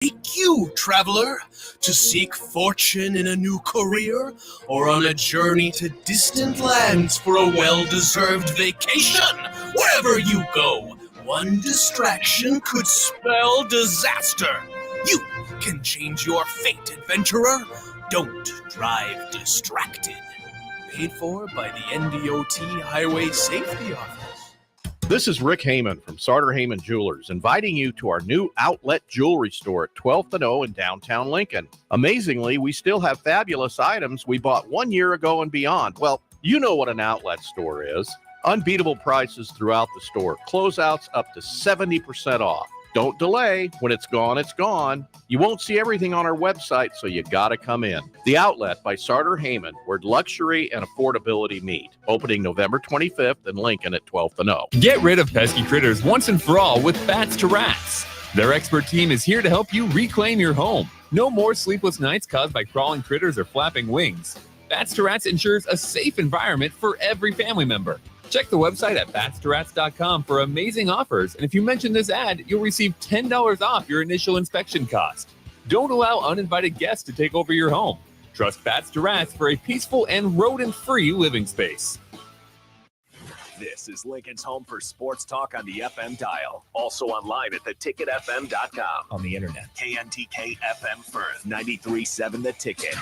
Take you, traveler, to seek fortune in a new career or on a journey to distant lands for a well-deserved vacation. Wherever you go, one distraction could spell disaster. You can change your fate, adventurer. Don't drive distracted. Paid for by the NDOT Highway Safety Office. This is Rick Heyman from Sartor Heyman Jewelers, inviting you to our new outlet jewelry store at 12th and O in downtown Lincoln. Amazingly, we still have fabulous items we bought 1 year ago and beyond. Well, you know what an outlet store is. Unbeatable prices throughout the store. Closeouts up to 70% off. Don't delay. When it's gone, it's gone. You won't see everything on our website, so you gotta come in. The Outlet by Sartor Heyman, where luxury and affordability meet. Opening November 25th in Lincoln at 12th and O. Get rid of pesky critters once and for all with Bats to Rats. Their expert team is here to help you reclaim your home. No more sleepless nights caused by crawling critters or flapping wings. Bats to Rats ensures a safe environment for every family member. Check the website at batstorats.com for amazing offers, and if you mention this ad, you'll receive $10 off your initial inspection cost. Don't allow uninvited guests to take over your home. Trust Bats to Rats for a peaceful and rodent-free living space. This is Lincoln's home for sports talk on the FM dial. Also online at theticketfm.com. On the internet. KNTK FM Firth, 93.7 The Ticket.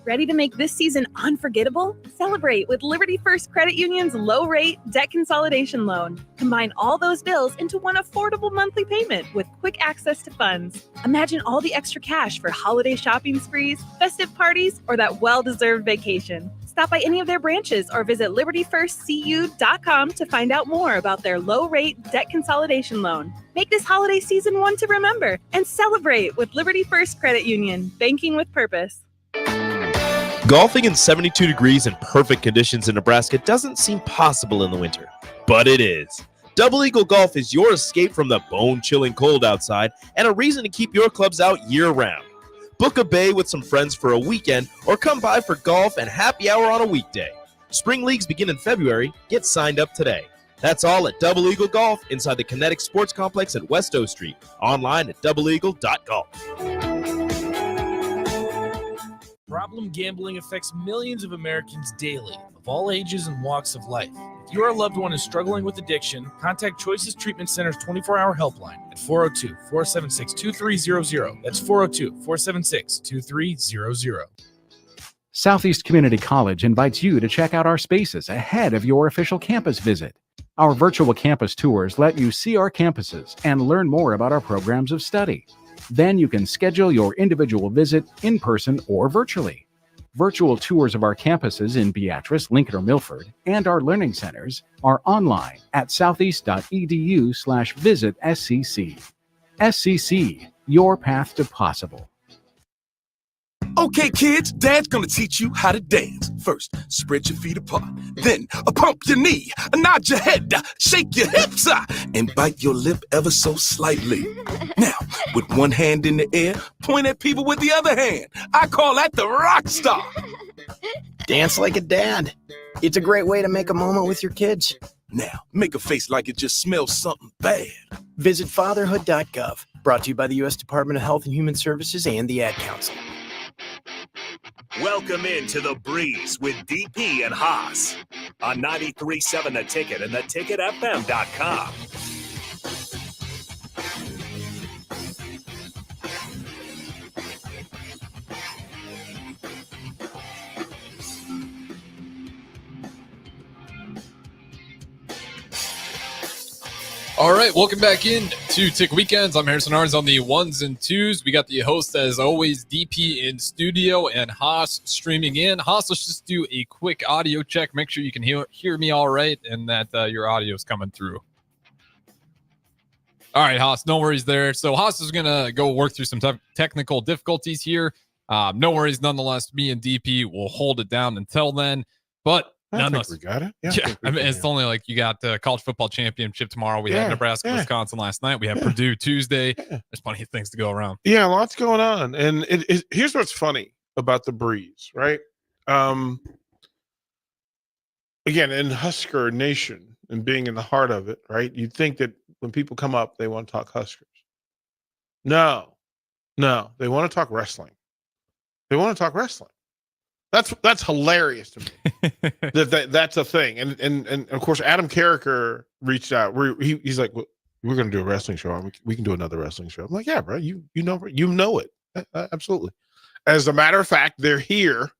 Ready to make this season unforgettable? Celebrate with Liberty First Credit Union's low-rate debt consolidation loan. Combine all those bills into one affordable monthly payment with quick access to funds. Imagine all the extra cash for holiday shopping sprees, festive parties, or that well-deserved vacation. Stop by any of their branches or visit libertyfirstcu.com to find out more about their low-rate debt consolidation loan. Make this holiday season one to remember and celebrate with Liberty First Credit Union, banking with purpose. Golfing in 72 degrees and perfect conditions in Nebraska doesn't seem possible in the winter, but it is. Double Eagle Golf is your escape from the bone-chilling cold outside and a reason to keep your clubs out year-round. Book a bay with some friends for a weekend or come by for golf and happy hour on a weekday. Spring leagues begin in February. Get signed up today. That's all at Double Eagle Golf inside the Kinetic Sports Complex at West O Street. Online at doubleeagle.golf. Problem gambling affects millions of Americans daily, of all ages and walks of life. If your loved one is struggling with addiction, contact Choices Treatment Center's 24-hour helpline at 402-476-2300. That's 402-476-2300. Southeast Community College invites you to check out our spaces ahead of your official campus visit. Our virtual campus tours let you see our campuses and learn more about our programs of study. Then you can schedule your individual visit in person or virtually. Virtual tours of our campuses in Beatrice, Lincoln, or Milford, and our learning centers are online at southeast.edu/visit SCC. SCC, your path to possible. Okay, kids, Dad's gonna teach you how to dance. First, spread your feet apart. Then, pump your knee, nod your head, shake your hips, and bite your lip ever so slightly. Now, with one hand in the air, point at people with the other hand. I call that the rock star. Dance like a dad. It's a great way to make a moment with your kids. Now, make a face like it just smells something bad. Visit fatherhood.gov. Brought to you by the U.S. Department of Health and Human Services and the Ad Council. Welcome into The Breeze with DP and Haas on 93.7 The Ticket and theticketfm.com. All right, welcome back in to Tick Weekends. I'm Harrison Arns on the ones and twos. We got the host, as always, DP in studio and Haas streaming in. Haas, let's just do a quick audio check. Make sure you can hear me all right and that your audio is coming through. All right, Haas, no worries there. So Haas is going to go work through some technical difficulties here. No worries, nonetheless. Me and DP will hold it down until then. But I think we got it. Yeah. I mean, it's only like you got the college football championship tomorrow. We had Nebraska, Wisconsin last night. We have Purdue Tuesday. There's plenty of things to go around. Yeah, lots going on. And here's what's funny about the Breeze, right? Again, in Husker Nation and being in the heart of it, right? You'd think that when people come up, they want to talk Huskers. No. No, they want to talk wrestling. They want to talk wrestling. That's hilarious to me. That's a thing. And of course, Adam Carricker reached out. He's like, well, we're going to do a wrestling show. We can do another wrestling show. I'm like, yeah, bro, you know it. Absolutely. As a matter of fact, they're here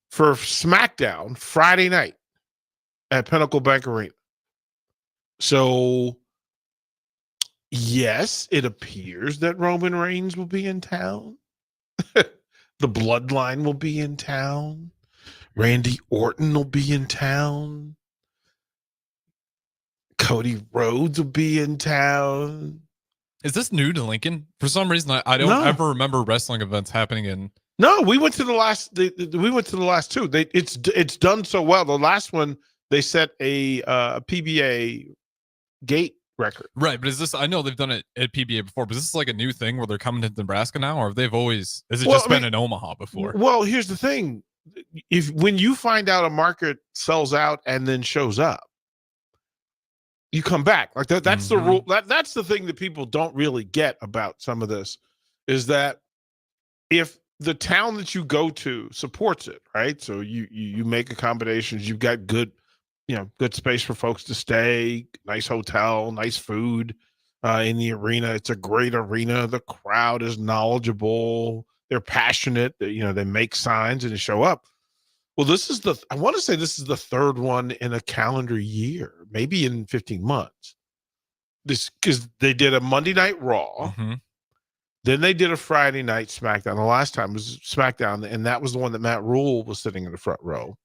for SmackDown Friday night at Pinnacle Bank Arena. So, yes, it appears that Roman Reigns will be in town. The Bloodline will be in town. Randy Orton will be in town. Cody Rhodes will be in town. Is this new to Lincoln? For some reason, I don't ever remember wrestling events happening in. No, we went to the last. We went to the last two. It's done so well. The last one they set a PBA gate record. Right, but is this? I know they've done it at PBA before, but is this like a new thing where they're coming to Nebraska now, or have they've always? Has it just been in Omaha before? Well, here's the thing: when you find out a market sells out and then shows up, you come back. Like that's the rule. That's the thing that people don't really get about some of this, is that if the town that you go to supports it, right? So you make accommodations. You've got good space for folks to stay, nice hotel, nice food in the arena. It's a great arena. The crowd is knowledgeable. They're passionate. They make signs and they show up. Well, I want to say this is the third one in a calendar year, maybe in 15 months. Because they did a Monday Night Raw. Mm-hmm. Then they did a Friday Night SmackDown. The last time was SmackDown, and that was the one that Matt Rule was sitting in the front row.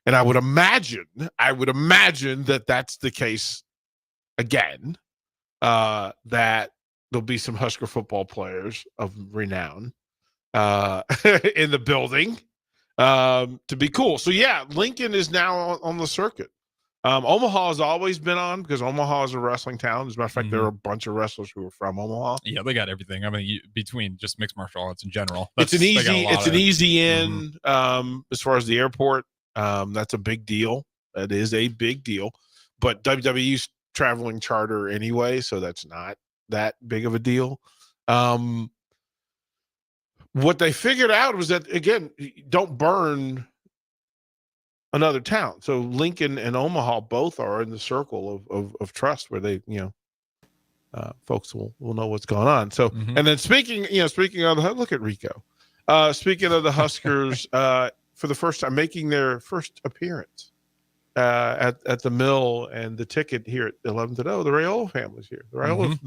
And I would imagine that that's the case again, that there'll be some Husker football players of renown in the building to be cool. So, yeah, Lincoln is now on the circuit. Omaha has always been on because Omaha is a wrestling town. As a matter of fact, there are a bunch of wrestlers who are from Omaha. Yeah, they got everything. I mean, between just mixed martial arts in general, it's an easy in as far as the airport. That's a big deal. That is a big deal. But WWE's traveling charter anyway, so that's not that big of a deal. What they figured out was that, again, don't burn another town. So Lincoln and Omaha both are in the circle of trust where they, folks will know what's going on. So, and then speaking of look at Rico. Speaking of the Huskers, for the first time making their first appearance at the Mill and the Ticket here at 11 to 0, the Raiola family's here. The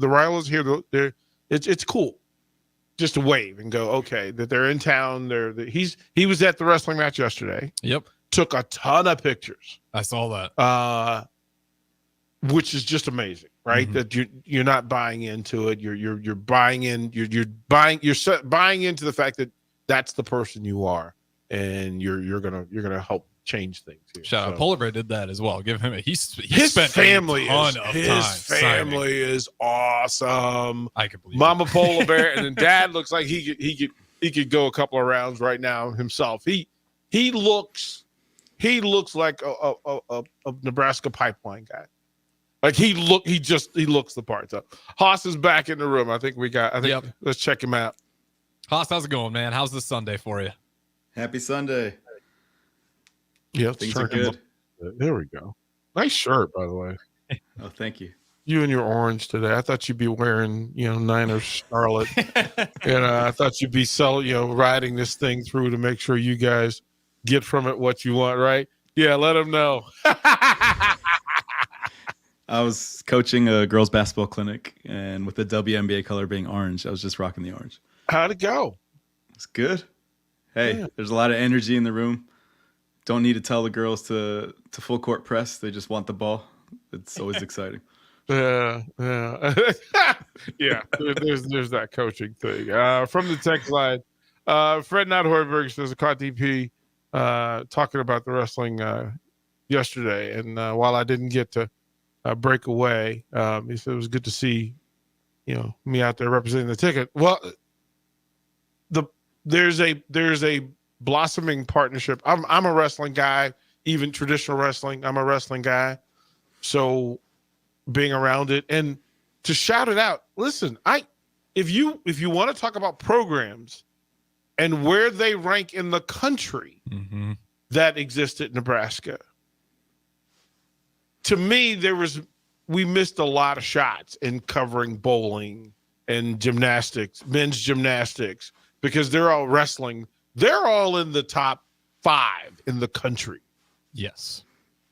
Raiola's here. It's cool just to wave and go, okay, that they're in town. He was at the wrestling match yesterday. Yep. Took a ton of pictures. I saw that. Which is just amazing, right? That you're not buying into it. You're buying in. You're buying into the fact that that's the person you are. And you're gonna help change things here. Shout out, Polar Bear did that as well. Give him his spent family a ton of time. His family is awesome. I can believe Mama Polar Bear, and then Dad looks like he could go a couple of rounds right now himself. He looks like a Nebraska pipeline guy. Like he looks the part. So Haas is back in the room. Let's check him out. Haas, how's it going, man? How's this Sunday for you? Happy Sunday. Yeah, things are good. There we go. Nice shirt, by the way. Oh, thank you. You and your orange today. I thought you'd be wearing, Niners Scarlet. And I thought you'd be riding this thing through to make sure you guys get from it what you want, right? Yeah, let them know. I was coaching a girls basketball clinic, and with the WNBA color being orange, I was just rocking the orange. How'd it go? It's good. Hey, There's a lot of energy in the room. Don't need to tell the girls to full court press. They just want the ball. It's always exciting. Yeah. Yeah, there's that coaching thing. From the text line, Fred Nodhorberg says a caught DP talking about the wrestling yesterday. And while I didn't get to break away, he said it was good to see, me out there representing the Ticket. Well, there's a blossoming partnership. I'm a wrestling guy, even traditional wrestling. I'm a wrestling guy. So being around it and to shout it out, listen, if you want to talk about programs and where they rank in the country that exist at Nebraska, to me, we missed a lot of shots in covering bowling and gymnastics, men's gymnastics, because they're all wrestling. They're all in the top 5 in the country. Yes.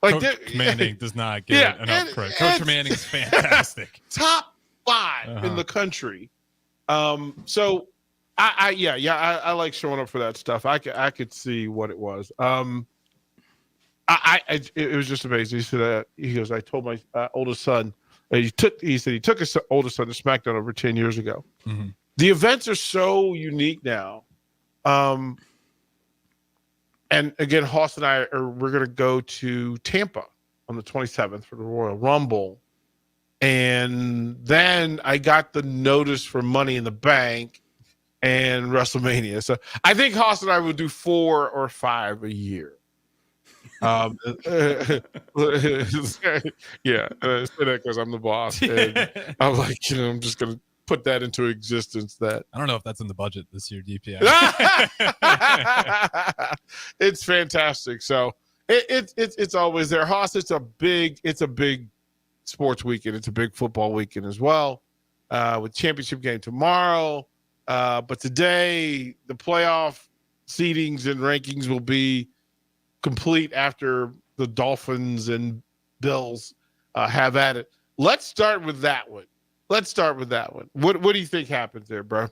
Like Coach Manning does not get enough credit. Coach Manning's fantastic. Top 5 in the country. So I like showing up for that stuff. I could see what it was. It was just amazing. He said, he goes, I told my oldest son, he took his oldest son to SmackDown over 10 years ago. The events are so unique now. And again, Hoss and we're going to go to Tampa on the 27th for the Royal Rumble. And then I got the notice for Money in the Bank and WrestleMania. So I think Hoss and I will do 4 or 5 a year. Yeah, because I'm the boss. And I'm like, I'm just going to put that into existence. That I don't know if that's in the budget this year, DP. It's fantastic. So it's always there. Hoss, it's a big sports weekend. It's a big football weekend as well, with championship game tomorrow. But today, the playoff seedings and rankings will be complete after the Dolphins and Bills have at it. Let's start with that one. What do you think happens there, bro?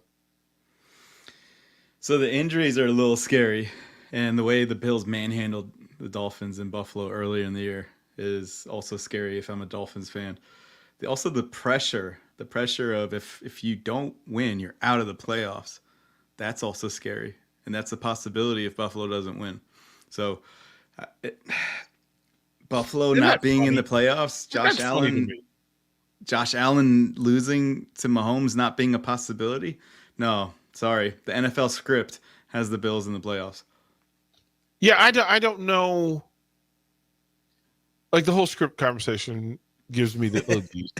So the injuries are a little scary, and the way the Bills manhandled the Dolphins in Buffalo earlier in the year is also scary if I'm a Dolphins fan. Also the pressure of if you don't win, you're out of the playoffs. That's also scary, and that's a possibility if Buffalo doesn't win. So Buffalo not being in the playoffs, Josh Allen losing to Mahomes not being a possibility. No, sorry. The NFL script has the Bills in the playoffs. Yeah, I don't know. Like the whole script conversation gives me the oogies.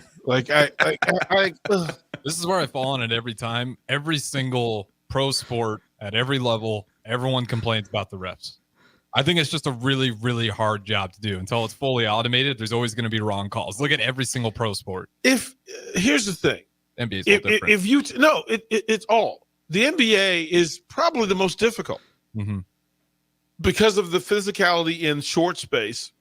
This is where I fall on it every time. Every single pro sport at every level, everyone complains about the refs. I think it's just a really, really hard job to do. Until it's fully automated, there's always going to be wrong calls. Look at every single pro sport. Here's the thing, NBA is all different. It's all. The NBA is probably the most difficult because of the physicality in short space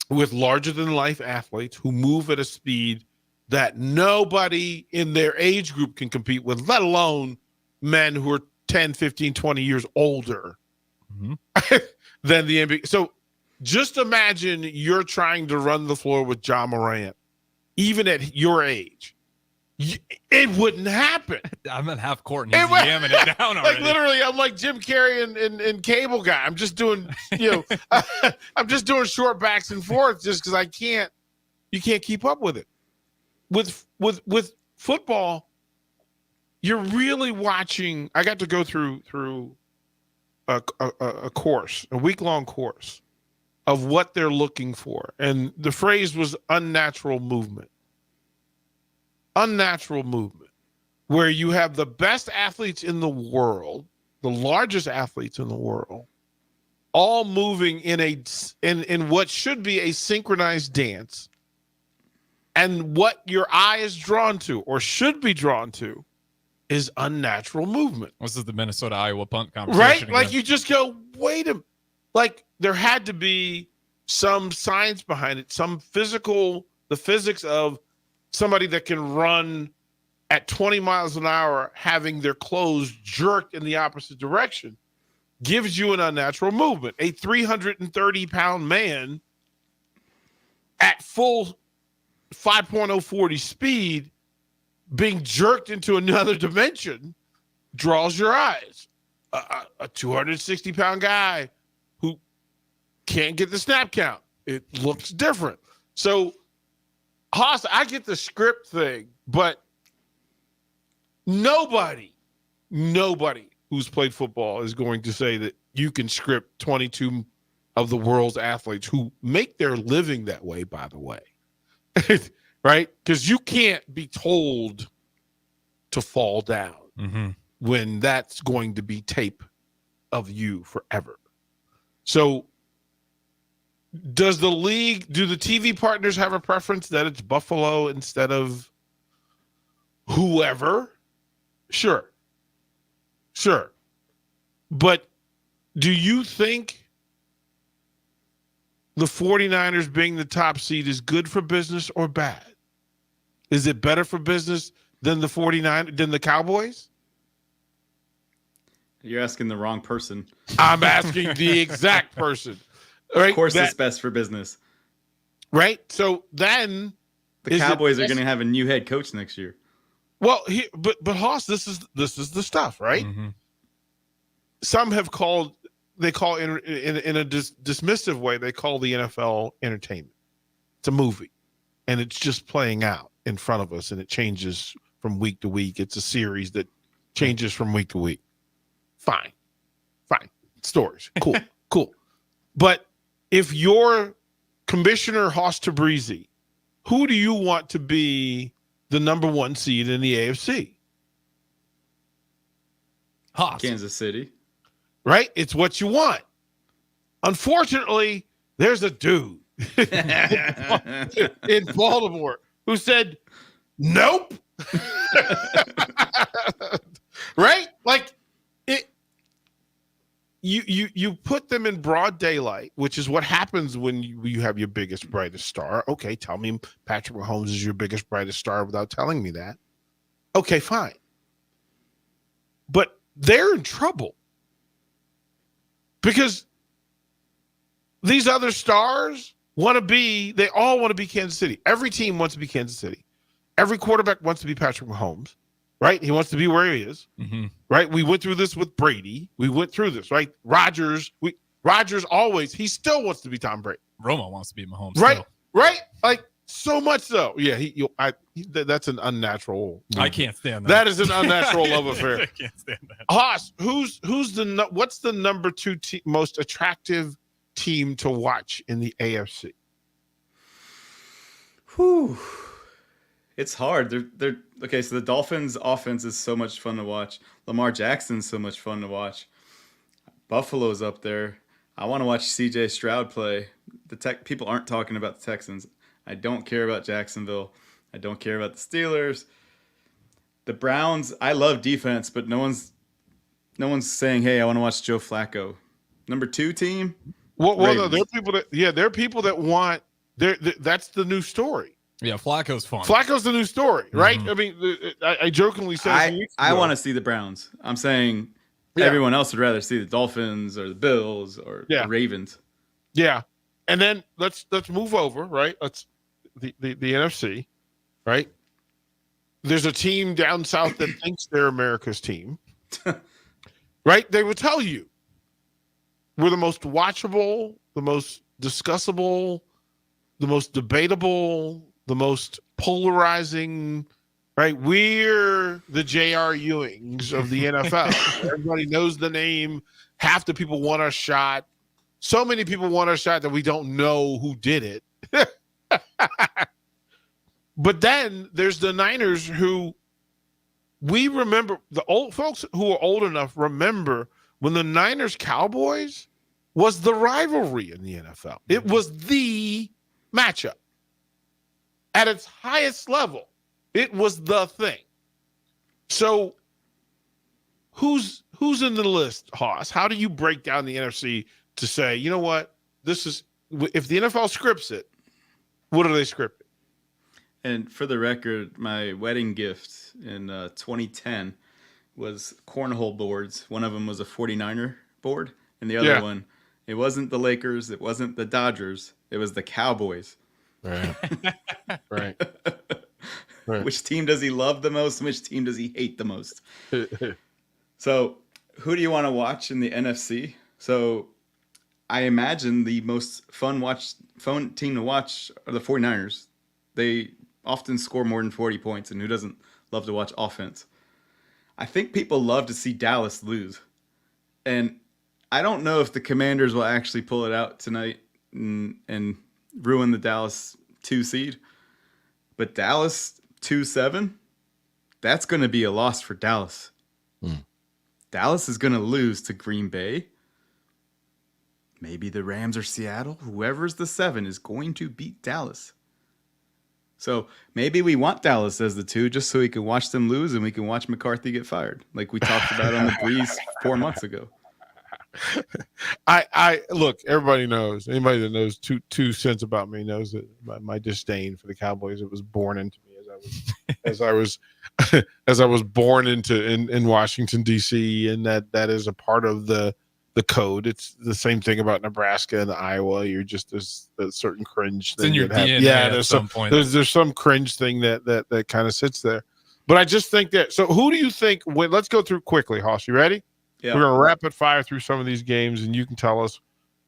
with larger than life athletes who move at a speed that nobody in their age group can compete with, let alone men who are 10, 15, 20 years older than the NBA. So just imagine you're trying to run the floor with Ja Morant, even at your age. It wouldn't happen. I'm at half court and he's yamming it down already. Like literally, I'm like Jim Carrey and Cable Guy. I'm just doing, I'm just doing short backs and forths just because you can't keep up with it. With football, you're really watching. I got to go through a course, a week-long course of what they're looking for. And the phrase was unnatural movement. Unnatural movement, where you have the best athletes in the world, the largest athletes in the world, all moving in what should be a synchronized dance. And what your eye is drawn to or should be drawn to is unnatural movement. This is the Minnesota-Iowa punt conversation. Right? Again. Like you just go, wait a minute. Like there had to be some science behind it, the physics of somebody that can run at 20 miles an hour, having their clothes jerked in the opposite direction, gives you an unnatural movement. A 330-pound man at full 5.040 speed being jerked into another dimension draws your eyes. A 260-pound guy who can't get the snap count, it looks different. So, Hoss, I get the script thing, but nobody who's played football is going to say that you can script 22 of the world's athletes who make their living that way, by the way. Right? Because you can't be told to fall down Mm-hmm. when that's going to be tape of you forever. So do the TV partners have a preference that it's Buffalo instead of whoever? Sure. But do you think the 49ers being the top seed is good for business or bad? Is it better for business than the Cowboys? You're asking the wrong person. I'm asking the exact person. Right? Of course, it's best for business. Right? So then the Cowboys are going to have a new head coach next year. Well, but Hoss, this is the stuff, right? Mm-hmm. Some have called in a dismissive way. They call the NFL entertainment. It's a movie, and it's just playing out in front of us, and it changes from week to week. It's a series that changes from week to week. Fine. Stories, cool. But if you're Commissioner Hoss Tabrizi, who do you want to be the number 1 seed in the AFC? Hoss. Kansas City. Right? It's what you want. Unfortunately, there's a dude in Baltimore who said, nope. Right? Like, You put them in broad daylight, which is what happens when you have your biggest, brightest star. Okay, tell me Patrick Mahomes is your biggest, brightest star without telling me that. Okay, fine. But they're in trouble because these other stars they all want to be Kansas City. Every team wants to be Kansas City. Every quarterback wants to be Patrick Mahomes. Right? He wants to be where he is. Mm-hmm. Right? We went through this with Brady. We went through this, right? Rodgers always, he still wants to be Tom Brady. Romo wants to be Mahomes. Right? Still. Right? Like, so much so. Yeah, that's an unnatural movie. I can't stand that. That is an unnatural love affair. I can't stand that. Haas, what's the number 2 most attractive team to watch in the AFC? Whew. It's hard. They're okay. So the Dolphins' offense is so much fun to watch. Lamar Jackson's so much fun to watch. Buffalo's up there. I want to watch C.J. Stroud play. People aren't talking about the Texans. I don't care about Jacksonville. I don't care about the Steelers. The Browns. I love defense, but no one's saying, "Hey, I want to watch Joe Flacco." Number 2 team. Well, no, there are people that want. That's the new story. Yeah, Flacco's fun. Flacco's the new story, right? Mm-hmm. I mean, I jokingly said I want to see the Browns. I'm saying everyone else would rather see the Dolphins or the Bills or the Ravens. Yeah, and then let's move over, right? Let's the NFC, right? There's a team down south that thinks they're America's team, right? They would tell you we're the most watchable, the most discussable, the most debatable, the most polarizing, right? We're the J.R. Ewings of the NFL. Everybody knows the name. Half the people want our shot. So many people want our shot that we don't know who did it. But then there's the Niners who we remember, the old folks who are old enough remember when the Niners Cowboys was the rivalry in the NFL. It was the matchup. At its highest level, it was the thing. So who's in the list, Hoss? How do you break down the NFC to say, you know what, this is, if the NFL scripts it, what are they scripting? And for the record, my wedding gift in 2010 was cornhole boards. One of them was a 49er board, and the other one, it wasn't the Lakers, it wasn't the Dodgers, it was the Cowboys. Right. Right. Which team does he love the most? And which team does he hate the most? So, who do you want to watch in the NFC? So, I imagine the most fun team to watch are the 49ers. They often score more than 40 points, and who doesn't love to watch offense? I think people love to see Dallas lose. And I don't know if the Commanders will actually pull it out tonight and ruin the Dallas 2 seed. But Dallas 2-7, That's going to be a loss for Dallas. Dallas is going to lose to Green Bay. Maybe the Rams or Seattle. Whoever's the 7 is going to beat Dallas. So maybe we want Dallas as the 2 just so we can watch them lose and we can watch McCarthy get fired, like we talked about on the Breeze 4 months ago. I look, everybody knows, anybody that knows 2 cents about me knows that my disdain for the Cowboys, it was born into me as I was born in Washington D.C., and that is a part of the code. It's the same thing about Nebraska and Iowa. You're just there's a certain cringe thing. It's in your DNA at some point. There's some cringe thing that kind of sits there. But I just think that. So who do you think? Let's go through quickly, Hoss. You ready? Yeah. We're gonna rapid fire through some of these games, and you can tell us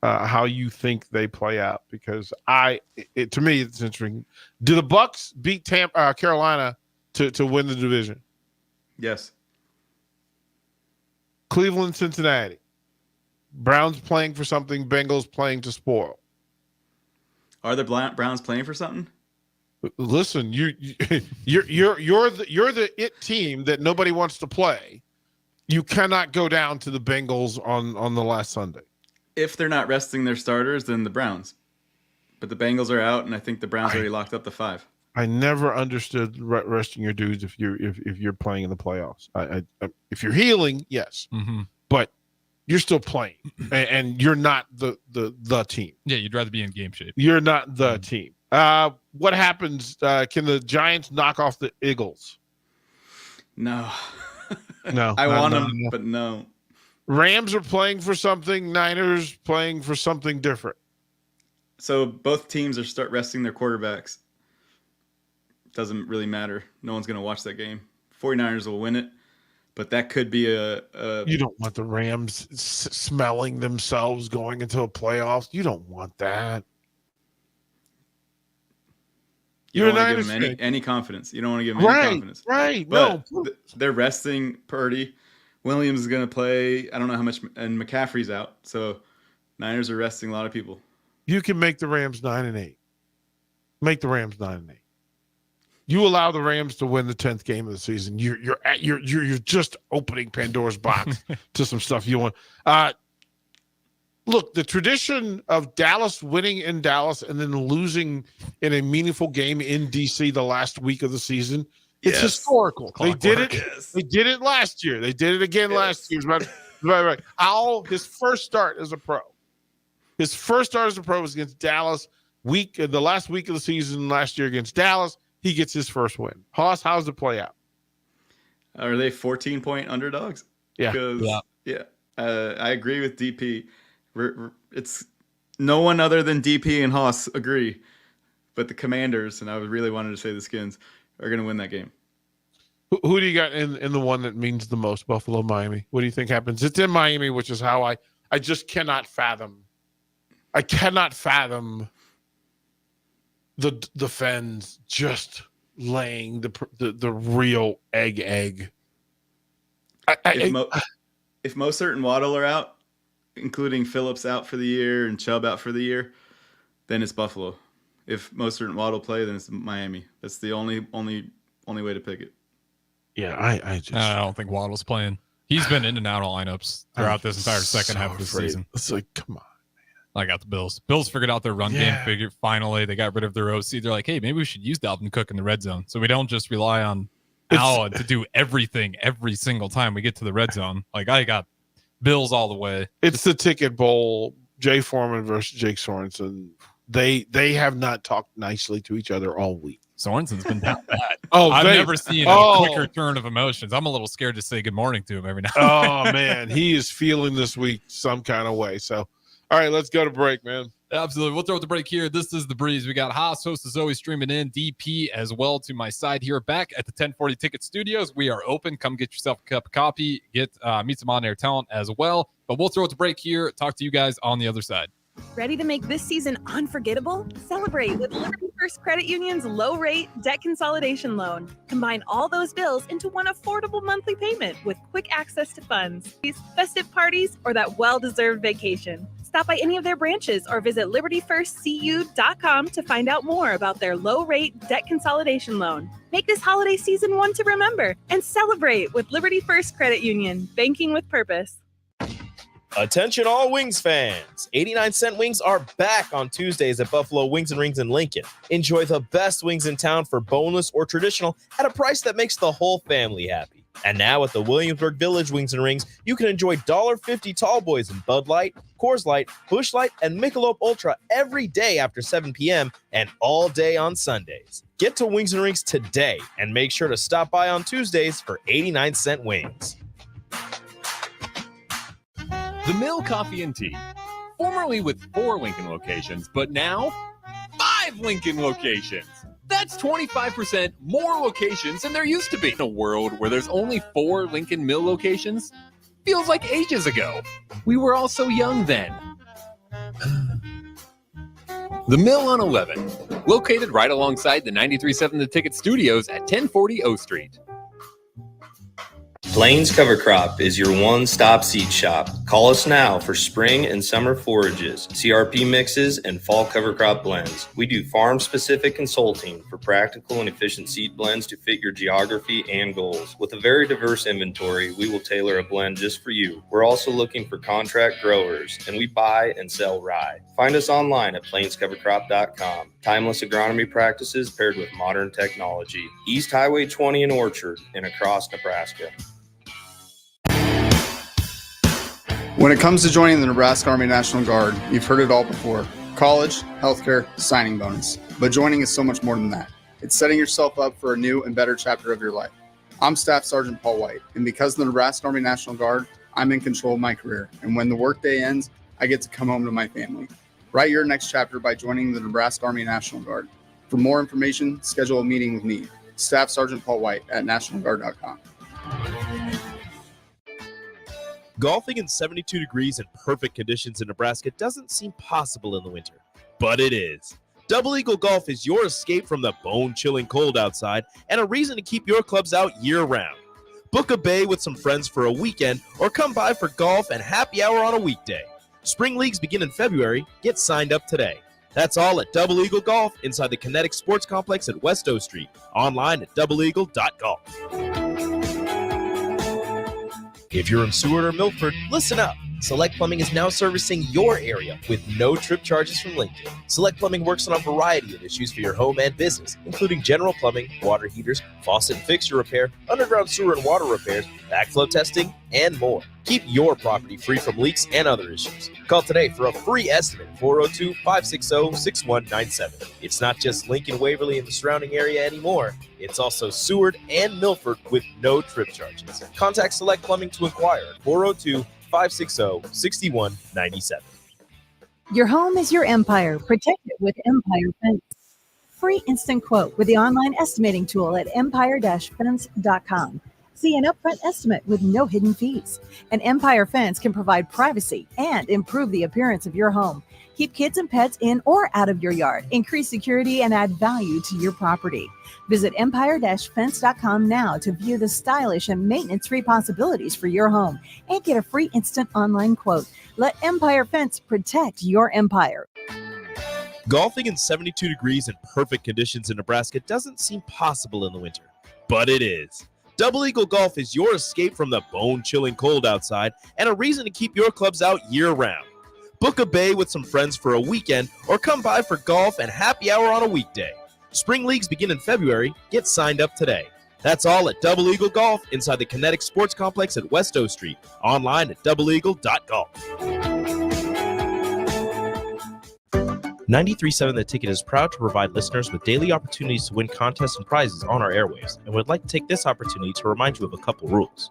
how you think they play out. Because to me, it's interesting. Do the Bucks beat Carolina to win the division? Yes. Cleveland, Cincinnati. Browns playing for something. Bengals playing to spoil. Are the Browns playing for something? Listen, you're the it team that nobody wants to play. You cannot go down to the Bengals on the last Sunday. If they're not resting their starters, then the Browns. But the Bengals are out, and I think the Browns already locked up the 5. I never understood resting your dudes if you're playing in the playoffs. If you're healing, yes, but you're still playing, and you're not the team. Yeah, you'd rather be in game shape. You're not the team. What happens? Can the Giants knock off the Eagles? No. No. I want them, but no. Rams are playing for something. Niners playing for something different. So both teams are resting their quarterbacks. Doesn't really matter. No one's going to watch that game. 49ers will win it, but that could be a You don't want the Rams smelling themselves going into a playoffs. You don't want that. You don't want to give them any confidence. You don't want to give them any confidence. Right. But they're resting Purdy. Williams is going to play. I don't know how much, and McCaffrey's out. So Niners are resting a lot of people. You can make the Rams 9-8. Make the Rams 9-8. You allow the Rams to win the 10th game of the season. You're just opening Pandora's box to some stuff you want. Look, the tradition of Dallas winning in Dallas and then losing in a meaningful game in DC the last week of the season, it's historical. They did it. Yes. They did it last year. They did it again last year. Right. His first start as a pro. His first start as a pro was against Dallas. The last week of the season last year against Dallas, he gets his first win. Hoss, how's it play out? Are they 14-point underdogs? Yeah. I agree with DP. It's no one other than DP and Hoss agree, but the Commanders, and I really wanted to say the Skins, are going to win that game. Who do you got in the one that means the most, Buffalo, Miami? What do you think happens? It's in Miami, which is how I just cannot fathom. I cannot fathom the Fens just laying the real egg. If Mostert and Waddle are out, including Phillips out for the year and Chubb out for the year, then it's Buffalo. If Mostert and Waddle play, then it's Miami. That's the only way to pick it. Yeah, I don't think Waddle's playing. He's been in and out of lineups throughout this entire second half of the season. It's like, come on. I got the Bills. Bills figured out their run game. Finally, they got rid of their OC. They're like, hey, maybe we should use Dalvin Cook in the red zone, so we don't just rely on Allen to do everything every single time we get to the red zone. Like, I got Bills all the way. It's the ticket bowl. Jay Foreman versus Jake Sorensen. They have not talked nicely to each other all week. Sorensen's been that bad. I've never seen a quicker turn of emotions. I'm a little scared to say good morning to him every now and then. Oh, man. He is feeling this week some kind of way. So, all right, let's go to break, man. Absolutely. We'll throw the break here. This is The Breeze. We got Haas, host as always, streaming in. DP as well to my side here. Back at the 1040 Ticket Studios. We are open. Come get yourself a cup of coffee. Meet some on-air talent as well. But we'll throw the break here. Talk to you guys on the other side. Ready to make this season unforgettable? Celebrate with Liberty First Credit Union's low-rate debt consolidation loan. Combine all those bills into one affordable monthly payment with quick access to funds, festive parties, or that well-deserved vacation. Stop by any of their branches or visit libertyfirstcu.com to find out more about their low-rate debt consolidation loan. Make this holiday season one to remember and celebrate with Liberty First Credit Union, banking with purpose. Attention all Wings fans. 89-cent wings are back on Tuesdays at Buffalo Wings and Rings in Lincoln. Enjoy the best wings in town for boneless or traditional at a price that makes the whole family happy. And now at the Williamsburg Village Wings and Rings, you can enjoy $1.50 tall boys in Bud Light, Coors Light, Busch Light, and Michelob Ultra every day after 7 p.m. and all day on Sundays. Get to Wings and Rings today and make sure to stop by on Tuesdays for 89-cent wings. The Mill Coffee and Tea, formerly with 4 Lincoln locations, but now 5 Lincoln locations. That's 25% more locations than there used to be. In a world where there's only 4 Lincoln Mill locations, feels like ages ago. We were all so young then. The Mill on 11, located right alongside the 93.7 The Ticket Studios at 1040 O Street. Plains Cover Crop is your one-stop seed shop. Call us now for spring and summer forages, CRP mixes, and fall cover crop blends. We do farm-specific consulting for practical and efficient seed blends to fit your geography and goals. With a very diverse inventory, we will tailor a blend just for you. We're also looking for contract growers, and we buy and sell rye. Find us online at plainscovercrop.com. Timeless agronomy practices paired with modern technology. East Highway 20 in Orchard and across Nebraska. When it comes to joining the Nebraska Army National Guard, you've heard it all before. College, healthcare, signing bonus. But joining is so much more than that. It's setting yourself up for a new and better chapter of your life. I'm Staff Sergeant Paul White, and because of the Nebraska Army National Guard, I'm in control of my career. And when the workday ends, I get to come home to my family. Write your next chapter by joining the Nebraska Army National Guard. For more information, schedule a meeting with me, Staff Sergeant Paul White at nationalguard.com. Golfing in 72 degrees and perfect conditions in Nebraska doesn't seem possible in the winter, but it is. Double Eagle Golf is your escape from the bone-chilling cold outside and a reason to keep your clubs out year-round. Book a bay with some friends for a weekend or come by for golf and happy hour on a weekday. Spring leagues begin in February. Get signed up today. That's all at Double Eagle Golf inside the Kinetic Sports Complex at West O Street. Online at doubleeagle.golf. If you're in Seward or Milford, listen up. Select Plumbing is now servicing your area with no trip charges from Lincoln. Select Plumbing works on a variety of issues for your home and business, including general plumbing, water heaters, faucet and fixture repair, underground sewer and water repairs, backflow testing, and more. Keep your property free from leaks and other issues. Call today for a free estimate, 402-560-6197. It's not just Lincoln, Waverly, and the surrounding area anymore. It's also Seward and Milford with no trip charges. Contact Select Plumbing to inquire at 402-560-6197. Your home is your empire. Protect it with Empire Fence. Free instant quote with the online estimating tool at empire-fence.com. See an upfront estimate with no hidden fees. An Empire Fence can provide privacy and improve the appearance of your home. Keep kids and pets in or out of your yard. Increase security and add value to your property. Visit empire-fence.com now to view the stylish and maintenance-free possibilities for your home and get a free instant online quote. Let Empire Fence protect your empire. Golfing in 72 degrees and perfect conditions in Nebraska doesn't seem possible in the winter, but it is. Double Eagle Golf is your escape from the bone-chilling cold outside and a reason to keep your clubs out year-round. Book a bay with some friends for a weekend or come by for golf and happy hour on a weekday. Spring leagues begin in February. Get signed up today. That's all at Double Eagle Golf inside the Kinetic Sports Complex at West O Street. Online at doubleeagle.golf. 93.7 The Ticket is proud to provide listeners with daily opportunities to win contests and prizes on our airwaves, and would like to take this opportunity to remind you of a couple rules.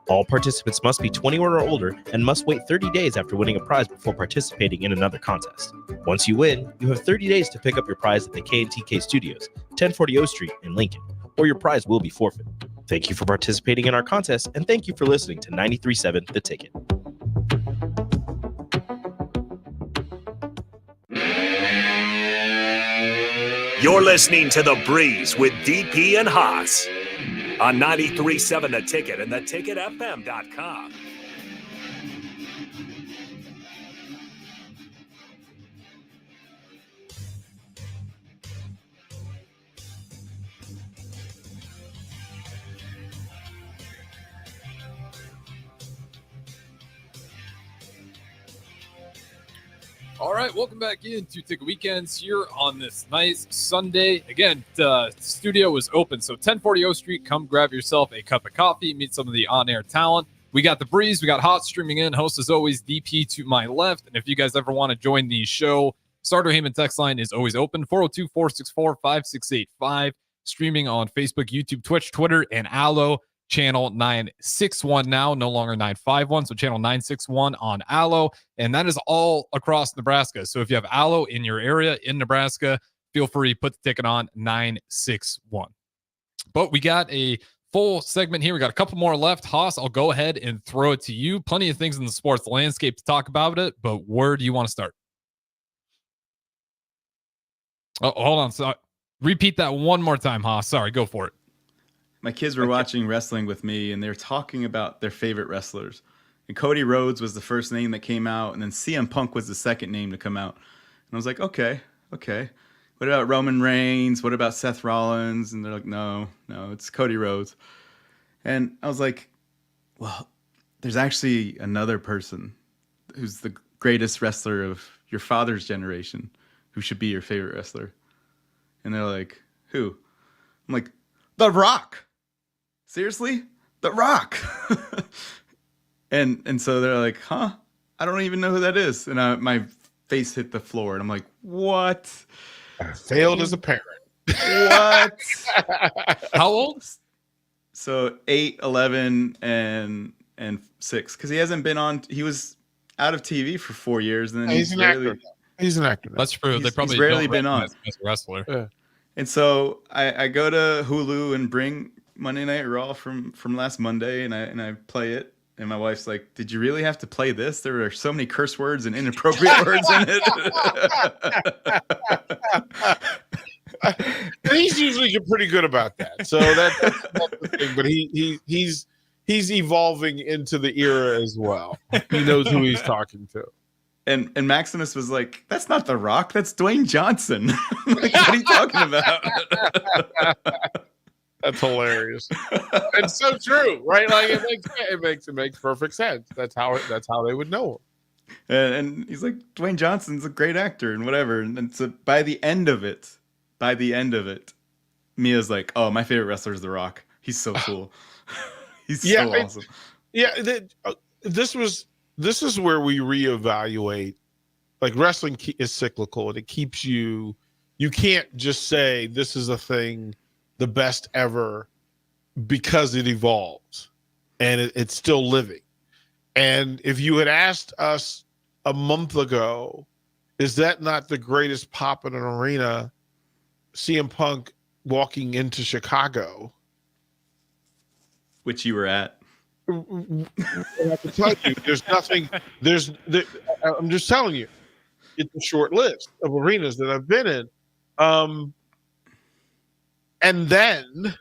All participants must be 21 or older and must wait 30 days after winning a prize before participating in another contest. Once you win, you have 30 days to pick up your prize at the K&TK Studios, 1040 O Street in Lincoln, or your prize will be forfeit. Thank you for participating in our contest, and thank you for listening to 93.7 The Ticket. You're listening to The Breeze with DP and Haas on 93.7 The Ticket and theticketfm.com. All right, welcome back into Ticket Weekends here on this nice Sunday. Again, the studio is open, so 1040 O Street, come grab yourself a cup of coffee, meet some of the on-air talent. We got The Breeze, we got Hot streaming in, host as always, DP to my left. And if you guys ever want to join the show, Starter Heyman text line is always open, 402-464-5685, streaming on Facebook, YouTube, Twitch, Twitter, and Allo. Channel 961 now, no longer 951. So channel 961 on Allo. And that is all across Nebraska. So if you have Allo in your area in Nebraska, feel free to put the ticket on 961. But we got a full segment here. We got a couple more left. Haas, I'll go ahead and throw it to you. Plenty of things in the sports landscape to talk about it, but where do you want to start? Oh, hold on. So repeat that one more time, Haas. Sorry, go for it. My kids were watching wrestling with me, and they were talking about their favorite wrestlers. And Cody Rhodes was the first name that came out, and then CM Punk was the second name to come out. And I was like, okay. What about Roman Reigns? What about Seth Rollins? And they're like, no, it's Cody Rhodes. And I was like, well, there's actually another person who's the greatest wrestler of your father's generation who should be your favorite wrestler. And they're like, who? I'm like, The Rock. Seriously? The Rock. and so they're like, huh? I don't even know who that is. And my face hit the floor, and I'm like, what? I failed as a parent. What? How old? So 8, 11, and 6. Because he hasn't been on. He was out of TV for 4 years, and then He's an actor. He's an actor. That's true. They probably he's rarely don't been on recognize him as a wrestler. Yeah. And so I go to Hulu and bring Monday Night Raw from last Monday, and I play it. And my wife's like, "Did you really have to play this? There are so many curse words and inappropriate words in it." He's usually pretty good about that. So that's the thing. But he's evolving into the era as well. He knows who he's talking to. And Maximus was like, "That's not The Rock. That's Dwayne Johnson." Like, what are you talking about? That's hilarious. It's so true, right? Like it makes perfect sense. That's how they would know him. And he's like, Dwayne Johnson's a great actor and whatever. And so by the end of it, Mia's like, "Oh, my favorite wrestler is The Rock. He's so cool. He's so awesome." Yeah, this is where we reevaluate. Like, wrestling is cyclical, and it keeps you can't just say this is a thing, the best ever, because it evolves and it's still living. And if you had asked us a month ago, is that not the greatest pop in an arena, CM Punk walking into Chicago, which you were at? I have to tell you, there's nothing. I'm just telling you, it's a short list of arenas that I've been in. And then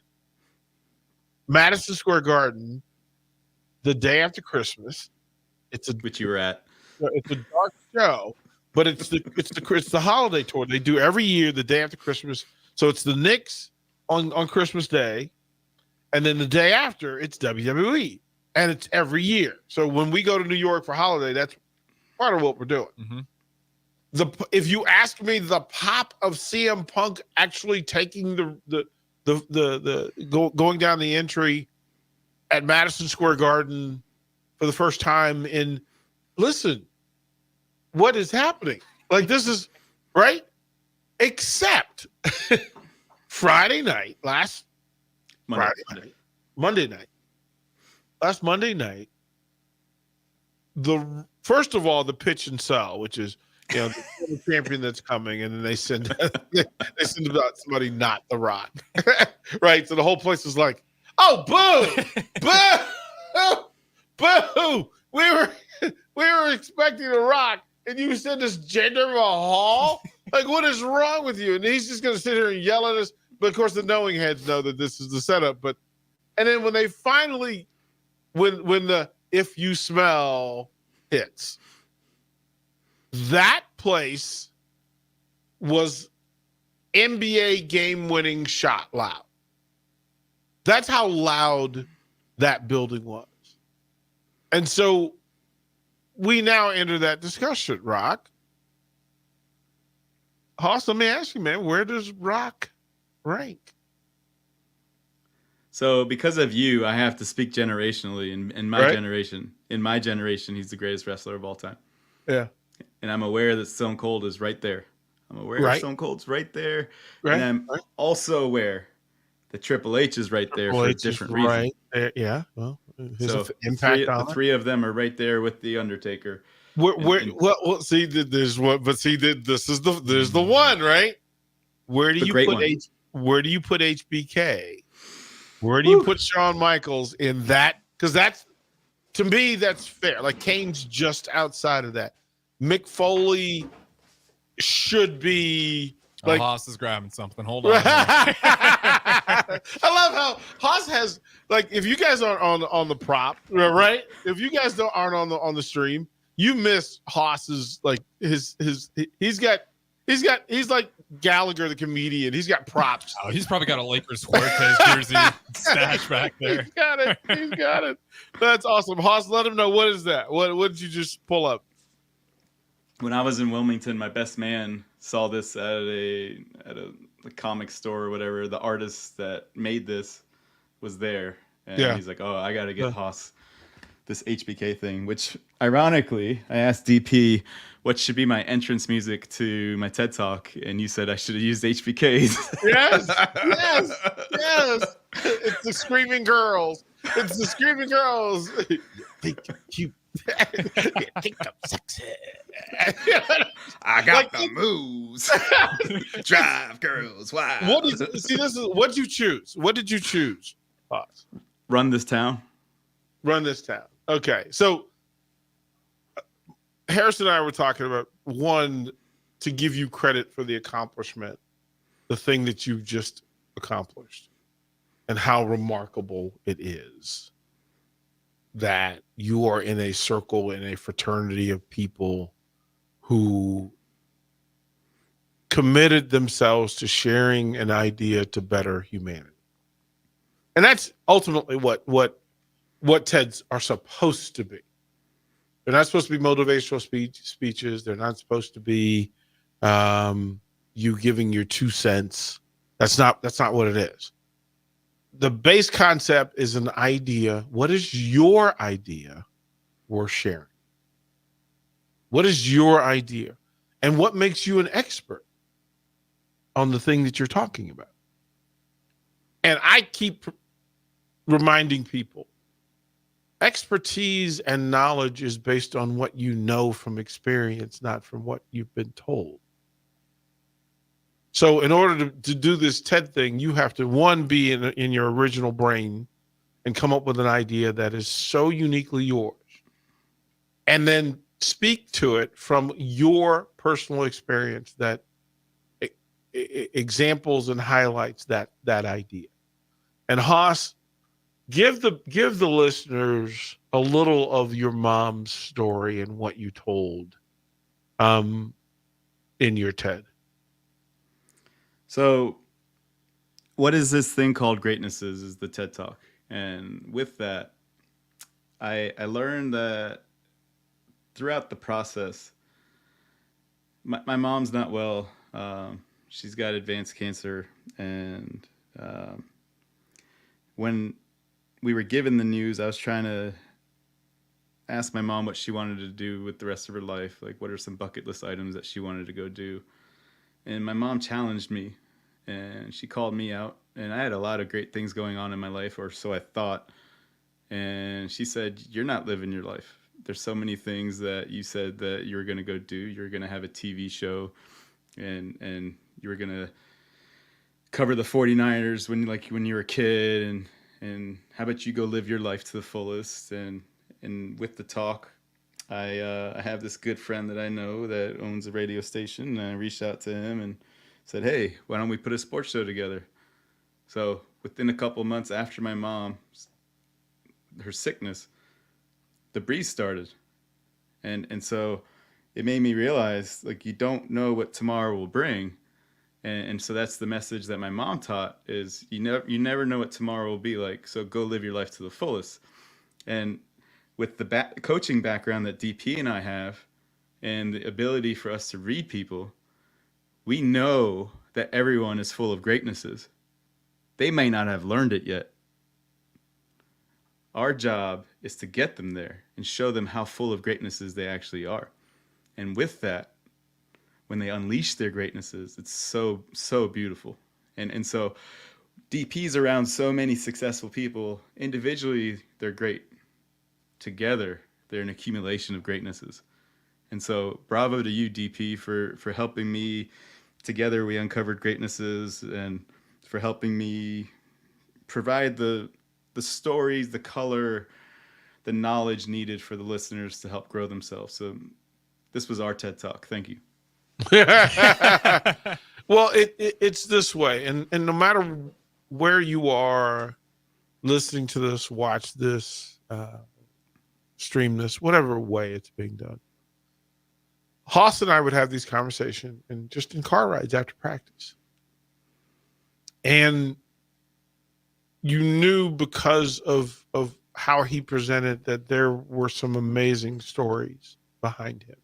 Madison Square Garden, the day after Christmas. Which you were at. It's a dark show, but it's the holiday tour they do every year, the day after Christmas. So it's the Knicks on Christmas Day, and then the day after it's WWE, and it's every year. So when we go to New York for holiday, that's part of what we're doing. Mm-hmm. If you ask me, the pop of CM Punk actually taking going down the entry at Madison Square Garden for the first time listen, what is happening? Like, this is right, except Monday night, last Monday night, first of all, the pitch and sell, which is, the champion that's coming, and then they send about somebody not The Rock, right? So the whole place is like, "Oh, boo, boo, boo! We were expecting The Rock, and you send us Jinder Mahal? Like, what is wrong with you?" And he's just going to sit here and yell at us. But of course, the knowing heads know that this is the setup. And then when they finally, when the "If You Smell" hits, that place was NBA game-winning shot loud. That's how loud that building was. And so we now enter that discussion, Rock. Hoss, let me ask you, man, where does Rock rank? So because of you, I have to speak generationally. In my Right. generation, he's the greatest wrestler of all time. Yeah. And I'm aware that Stone Cold is right there. I'm aware Right. Stone Cold's right there. Right. And I'm also aware that Triple H is right there Triple for a H is different reason. right there. Yeah. Well, his So impact on the it. three of them are right there with The Undertaker. Well, see, there's what, but see, there's the one, right? Where do The you great put one. Where do you put HBK? Where do you put Shawn Michaels in that? Because that's, to me, that's fair. Like Kane's just outside of that. Mick Foley should be like. Haas is grabbing something. Hold on. I love how Haas has, like, if you guys aren't on the prop, right? If you guys aren't on the stream, you miss Haas's, like, he's like Gallagher the comedian. He's got props. Oh, he's probably got a Lakers Fuertes jersey stashed back there. He's got it. He's got it. That's awesome. Haas, let him know, what is that? What did you just pull up? When I was in Wilmington, my best man saw this at a comic store or whatever. The artist that made this was there, and Yeah. he's like, "Oh, I got to get Haas this HBK thing." Which, ironically, I asked DP what should be my entrance music to my TED Talk, and you said I should have used HBK's. Yes. It's the Screaming Girls. It's the Screaming Girls. Think you think I'm sexy. I got Like, the moves. Drive girls wild. What'd you choose? What did you choose? Pause. Run this town. Run this town. Okay. So Harris and I were talking about, one, to give you credit for the accomplishment, the thing that you just accomplished, and how remarkable it is that you are in a circle, in a fraternity of people who committed themselves to sharing an idea to better humanity. And that's ultimately what TEDs are supposed to be. They're not supposed to be motivational speeches. They're not supposed to be you giving your 2 cents. That's not what it is. The base concept is an idea. What is your idea worth sharing? What is your idea? And what makes you an expert on the thing that you're talking about? And I keep reminding people, expertise and knowledge is based on what you know from experience, not from what you've been told. So in order to do this TED thing, you have to, one, be in your original brain and come up with an idea that is so uniquely yours, and then speak to it from your personal experience that examples and highlights that idea. And Haas, give the listeners a little of your mom's story and what you told in your TED. So, what is this thing called Greatness is the TED Talk. And with that, I learned that throughout the process, my mom's not well. She's got advanced cancer. And when we were given the news, I was trying to ask my mom what she wanted to do with the rest of her life. Like, what are some bucket list items that she wanted to go do? And my mom challenged me, and she called me out. And I had a lot of great things going on in my life, or so I thought. And she said, "You're not living your life. There's so many things that you said that you were going to go do. You're going to have a TV show, and you were going to cover the 49ers when you were a kid. And how about you go live your life to the fullest?" And with the talk, I have this good friend that I know that owns a radio station, and I reached out to him and said, "Hey, why don't we put a sports show together?" So within a couple months after my mom, her sickness, The Breeze started. And so it made me realize, like, you don't know what tomorrow will bring. And so that's the message that my mom taught, is you never know what tomorrow will be like. So go live your life to the fullest. And with the coaching background that DP and I have, and the ability for us to read people, We know that everyone is full of greatnesses. They may not have learned it yet. Our job is to get them there and show them how full of greatnesses they actually are. And with that, when they unleash their greatnesses, it's so, so beautiful. And so DP's around so many successful people. Individually, they're great. Together, they're an accumulation of greatnesses. And so bravo to you, DP, for helping me. Together, we uncovered greatnesses, and for helping me provide the stories, the color, the knowledge needed for the listeners to help grow themselves. So this was our TED Talk. Thank you. Well, it's this way, and no matter where you are listening to this, watch this, stream this, whatever way it's being done, Haas and I would have these conversations and just in car rides after practice. And you knew because of how he presented that there were some amazing stories behind him.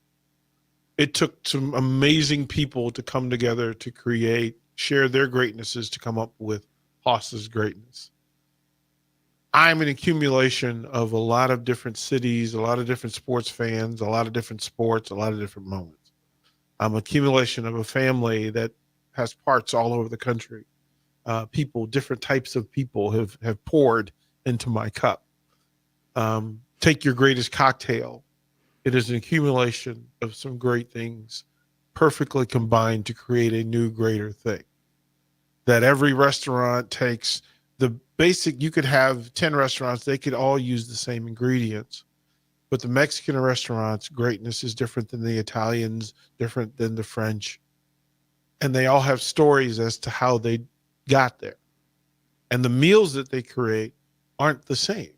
It took some amazing people to come together to share their greatnesses to come up with Haas's greatness. I'm an accumulation of a lot of different cities, a lot of different sports fans, a lot of different sports, a lot of different moments. I'm an accumulation of a family that has parts all over the country. Different types of people have poured into my cup. Take your greatest cocktail. It is an accumulation of some great things perfectly combined to create a new, greater thing. That every restaurant takes the basic, you could have 10 restaurants, they could all use the same ingredients. But the Mexican restaurant's greatness is different than the Italians, different than the French. And they all have stories as to how they got there. And the meals that they create aren't the same.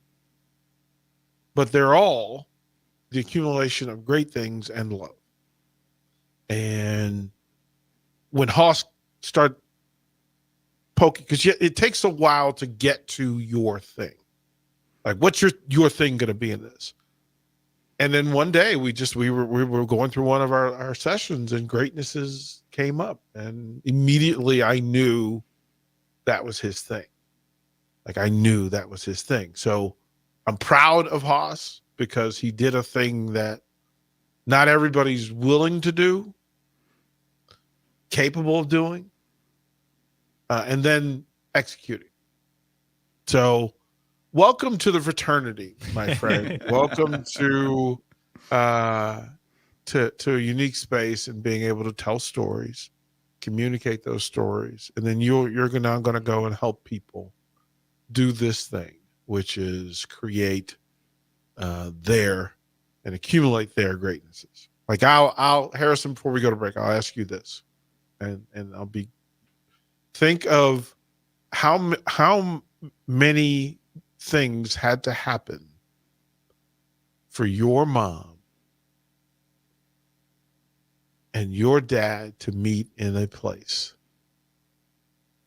But they're all the accumulation of great things and love. And when Haas started poking, because it takes a while to get to your thing. Like, what's your thing going to be in this? And then one day we were going through one of our sessions, and greatnesses came up, and immediately I knew that was his thing. Like, I knew that was his thing. So I'm proud of Haas because he did a thing that not everybody's willing to do, capable of doing, and then executing. So welcome to the fraternity, my friend. Welcome to a unique space and being able to tell stories, communicate those stories, and then you're now going to go and help people do this thing, which is create and accumulate their greatnesses. Like I'll Harrison, before we go to break, I'll ask you this, and think of how many things had to happen for your mom and your dad to meet in a place.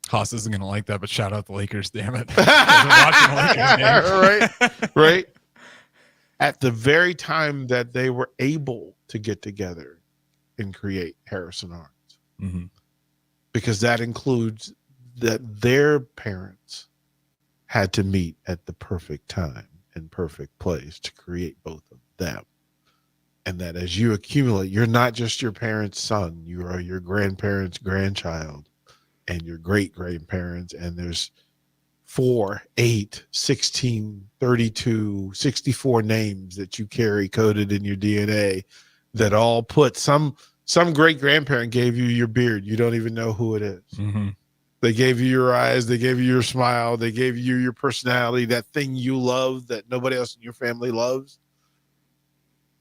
Haas isn't going to like that, but shout out the Lakers, damn it. Right. At the very time that they were able to get together and create Harrison Arns. Mm-hmm. Because that includes that their parents had to meet at the perfect time and perfect place to create both of them. And that as you accumulate, you're not just your parents' son, you are your grandparents' grandchild and your great-grandparents. And there's 4, 8, 16, 32, 64 names that you carry coded in your DNA that all put some great-grandparent gave you your beard. You don't even know who it is. Mm-hmm. They gave you your eyes. They gave you your smile. They gave you your personality, that thing you love that nobody else in your family loves.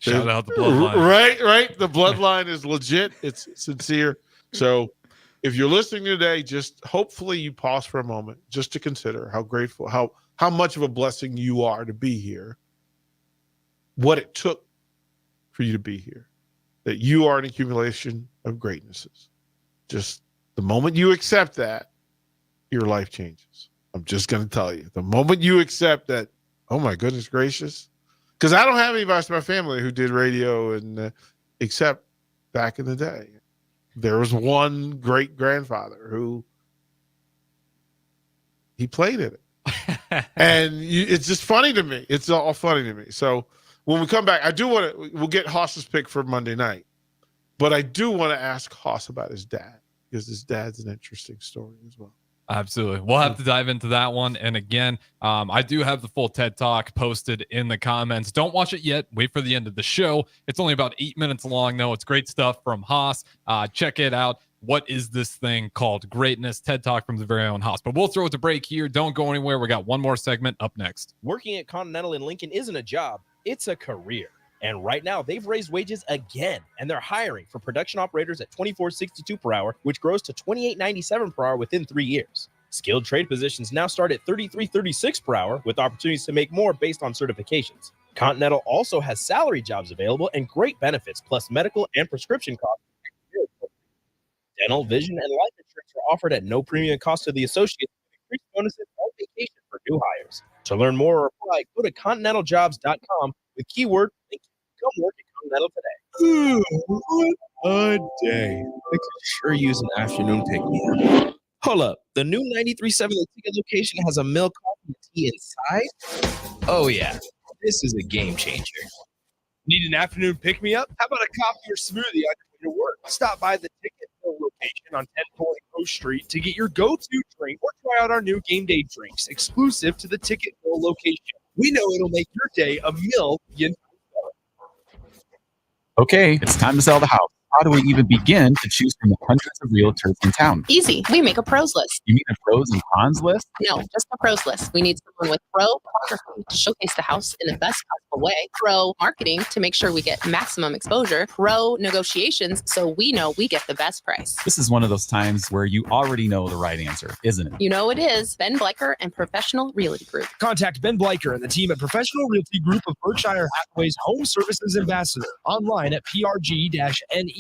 Shout out the bloodline. Right. The bloodline is legit. It's sincere. So if you're listening today, just hopefully you pause for a moment just to consider how grateful, how much of a blessing you are to be here, what it took for you to be here, that you are an accumulation of greatnesses. Just the moment you accept that, your life changes. I'm just going to tell you, the moment you accept that, oh my goodness gracious, because I don't have anybody in my family who did radio and except back in the day. There was one great grandfather who he played in it. And it's just funny to me. It's all funny to me. So when we come back, I do want to, we'll get Haas's pick for Monday night, but I do want to ask Haas about his dad, because his dad's an interesting story as well. Absolutely. We'll have to dive into that one. And again, I do have the full TED Talk posted in the comments. Don't watch it yet. Wait for the end of the show. It's only about 8 minutes long, though. It's great stuff from Haas. Check it out. What is this thing called? Greatness. TED Talk from the very own Haas. But we'll throw it to break here. Don't go anywhere. We got one more segment up next. Working at Continental in Lincoln isn't a job, it's a career. And right now, they've raised wages again, and they're hiring for production operators at $24.62 per hour, which grows to $28.97 per hour within 3 years. Skilled trade positions now start at $33.36 per hour, with opportunities to make more based on certifications. Continental also has salary jobs available and great benefits, plus medical and prescription costs. Dental, vision, and life insurance are offered at no premium cost to the associates, with increased bonuses on vacation for new hires. To learn more or apply, go to continentaljobs.com with keyword Lincoln. Come work at Continental today. What a day. I could sure use an afternoon pick-me-up. Hold up. The new 93.7 The Ticket location has a milk coffee and tea inside? Oh, yeah. This is a game changer. Need an afternoon pick-me-up? How about a coffee or smoothie on your way to work? Stop by the Ticket location on 1040 Coast Street to get your go-to drink or try out our new game day drinks exclusive to the Ticket location. We know it'll make your day a million. Okay, it's time to sell the house. How do we even begin to choose from the hundreds of realtors in town? Easy. We make a pros list. You mean a pros and cons list? No, just a pros list. We need someone with pro photography to showcase the house in the best possible way, pro marketing to make sure we get maximum exposure, pro negotiations so we know we get the best price. This is one of those times where you already know the right answer, isn't it? You know it is. Ben Bleicher and Professional Realty Group. Contact Ben Bleicher and the team at Professional Realty Group of Berkshire Hathaway's Home Services Ambassador online at prg-ne.com.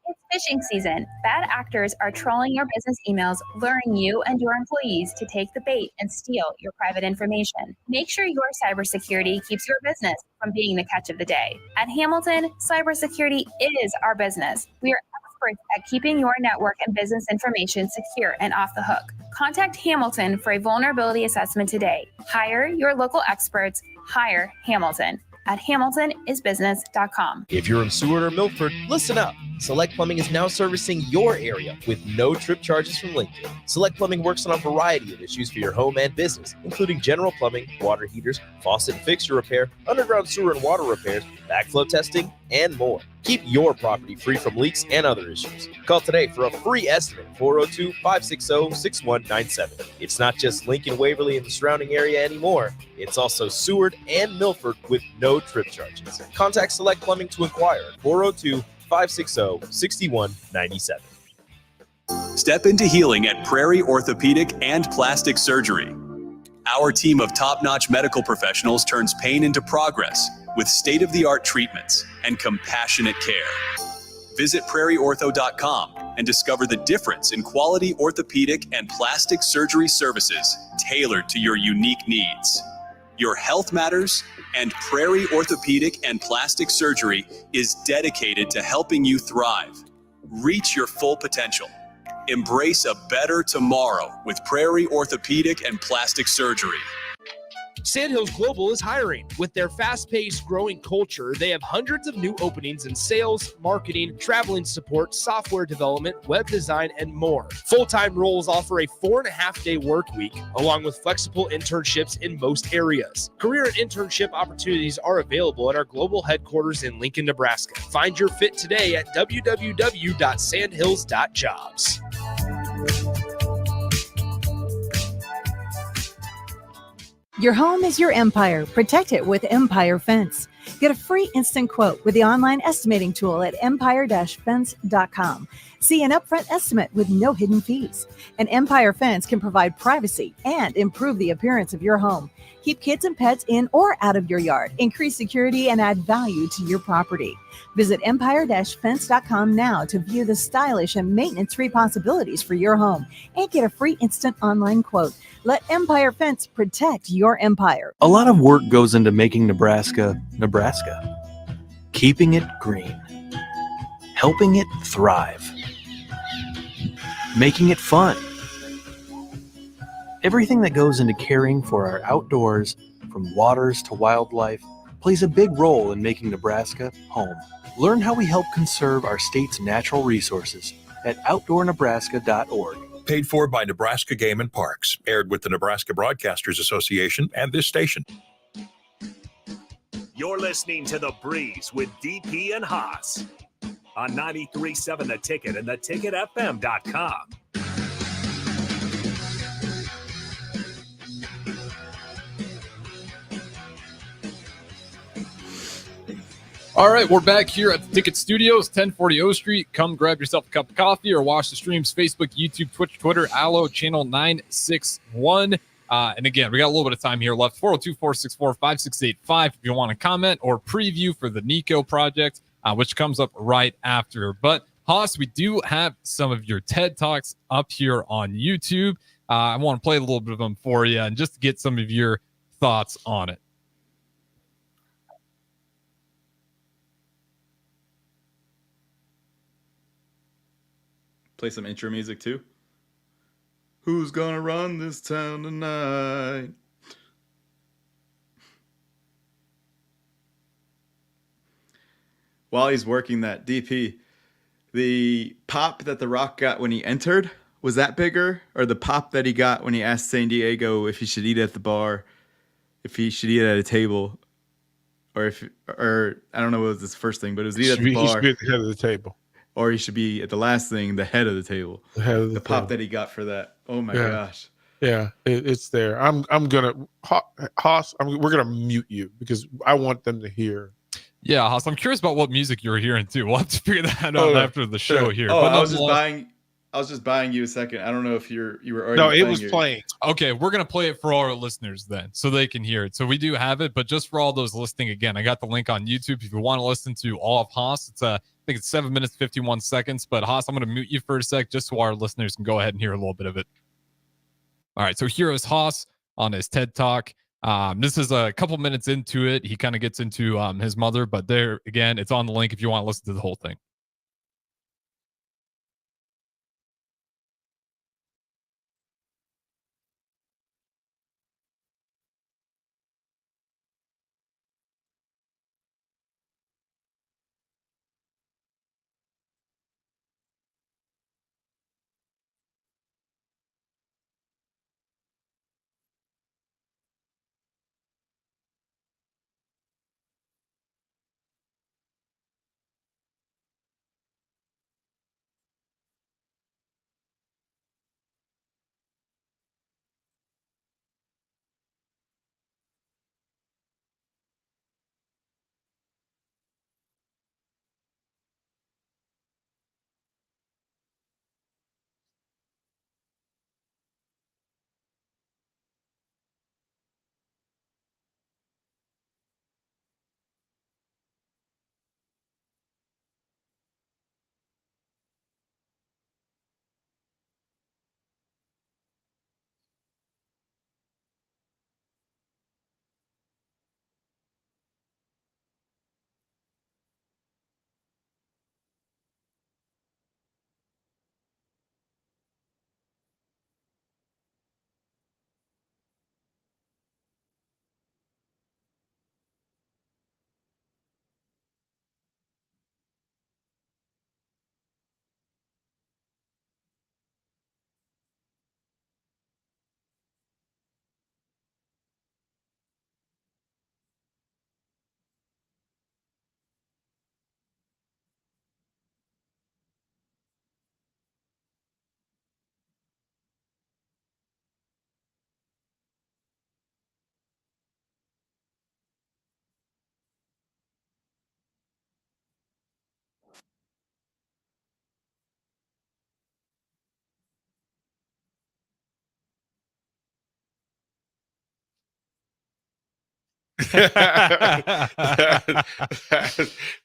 It's fishing season. Bad actors are trolling your business emails, luring you and your employees to take the bait and steal your private information. Make sure your cybersecurity keeps your business from being the catch of the day. At Hamilton, cybersecurity is our business. We are experts at keeping your network and business information secure and off the hook. Contact Hamilton for a vulnerability assessment today. Hire your local experts. Hire Hamilton at hamiltonisbusiness.com. If you're in Seward or Milford, listen up. Select Plumbing is now servicing your area with no trip charges from Lincoln. Select Plumbing works on a variety of issues for your home and business, including general plumbing, water heaters, faucet and fixture repair, underground sewer and water repairs, backflow testing, and more. Keep your property free from leaks and other issues. Call today for a free estimate, 402-560-6197. It's not just Lincoln, Waverly, and the surrounding area anymore. It's also Seward and Milford with no trip charges. Contact Select Plumbing to inquire at 402-560-6197. Step into healing at Prairie Orthopedic and Plastic Surgery. Our team of top-notch medical professionals turns pain into progress with state-of-the-art treatments and compassionate care. Visit prairieortho.com and discover the difference in quality orthopedic and plastic surgery services tailored to your unique needs. Your health matters, and Prairie Orthopedic and Plastic Surgery is dedicated to helping you thrive. Reach your full potential. Embrace a better tomorrow with Prairie Orthopedic and Plastic Surgery. Sandhills Global is hiring. With their fast-paced, growing culture, they have hundreds of new openings in sales, marketing, traveling support, software development, web design, and more. Full-time roles offer a 4.5-day work week, along with flexible internships in most areas. Career and internship opportunities are available at our global headquarters in Lincoln, Nebraska. Find your fit today at www.sandhills.jobs. Your home is your empire. Protect it with Empire Fence. Get a free instant quote with the online estimating tool at empire-fence.com. See an upfront estimate with no hidden fees. An Empire Fence can provide privacy and improve the appearance of your home. Keep kids and pets in or out of your yard. Increase security and add value to your property. Visit empire-fence.com now to view the stylish and maintenance-free possibilities for your home and get a free instant online quote. Let Empire Fence protect your empire. A lot of work goes into making Nebraska, Nebraska. Keeping it green. helping it thrive, making it fun. Everything that goes into caring for our outdoors, from waters to wildlife, plays a big role in making Nebraska home. Learn how we help conserve our state's natural resources at outdoornebraska.org. Paid for by Nebraska Game and Parks. Aired with the Nebraska Broadcasters Association and this station. You're listening to The Breeze with DP and Haas on 93.7 The Ticket and theticketfm.com. All right, we're back here at the Ticket Studios, 1040 O Street. Come grab yourself a cup of coffee or watch the streams, Facebook, YouTube, Twitch, Twitter, Allo, channel 961. And again, we got a little bit of time here left, 402-464-5685 if you want to comment or preview for the Nico project, which comes up right after. But Haas, we do have some of your TED Talks up here on YouTube. I want to play a little bit of them for you and just to get some of your thoughts on it. Play some intro music too. Who's gonna run this town tonight? While he's working that DP, the pop that The Rock got when he entered, was that bigger? Or the pop that he got when he asked San Diego if he should eat at the bar, if he should eat at a table, or I don't know what was his first thing, but it was eat at the bar. He should be at the head of the table. Or he should be at the last thing, the head of the table. The head of the pop table. that he got for that. Oh my gosh. Yeah, it's there. I'm gonna Haas. We're gonna mute you because I want them to hear. Yeah, Haas, I'm curious about what music you were hearing too. We'll have to figure that out after the show here. Oh, But I was just buying you a second. I don't know if you were already. No, it was playing. Okay, we're gonna play it for all our listeners then, so they can hear it. So we do have it, but just for all those listening, again, I got the link on YouTube. If you want to listen to all of Haas, it's I think it's 7 minutes 51 seconds. But Haas, I'm gonna mute you for a sec, just so our listeners can go ahead and hear a little bit of it. All right, so here is Haas on his TED Talk. This is a couple minutes into it. He kind of gets into his mother, but there again, it's on the link if you want to listen to the whole thing.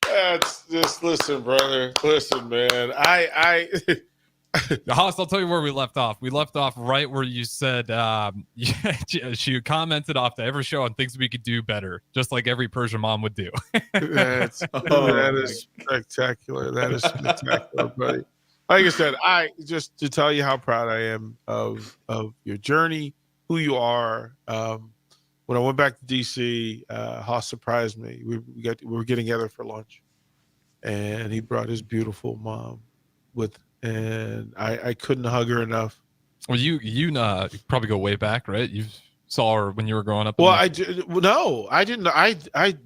That's just listen, brother. Listen, man. I Haas, I'll tell you where we left off. We left off right where you said she commented off to every show on things we could do better, just like every Persian mom would do. That is spectacular. That is spectacular, buddy. Like I said, just to tell you how proud I am of your journey, who you are. When I went back to DC, Haas surprised me. We were getting together for lunch, and he brought his beautiful mom with. And I couldn't hug her enough. Well, you probably go way back, right? You saw her when you were growing up. Well, I didn't.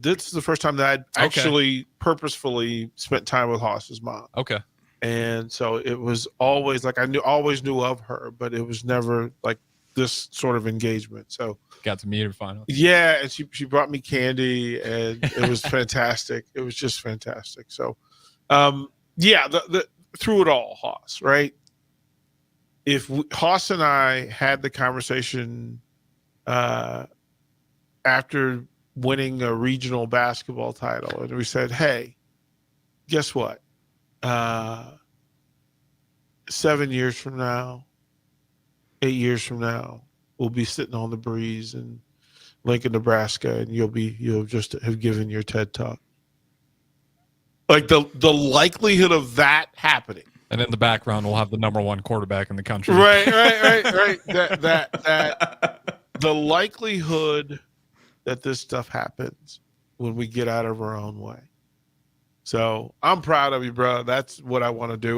This is the first time that I actually purposefully spent time with Haas's mom. Okay. And so it was always like always knew of her, but it was never like this sort of engagement. So got to meet her finally. Yeah, and she brought me candy, and it was fantastic. It was just fantastic. So, yeah, through it all, Haas, right? If Haas and I had the conversation after winning a regional basketball title, and we said, hey, guess what? 7 years from now, 8 years from now, we'll be sitting on the breeze in Lincoln, Nebraska, and you'll just have given your TED Talk. Like the likelihood of that happening. And in the background, we'll have the #1 quarterback in the country. Right. That the likelihood that this stuff happens when we get out of our own way. So I'm proud of you, bro. That's what I want to do.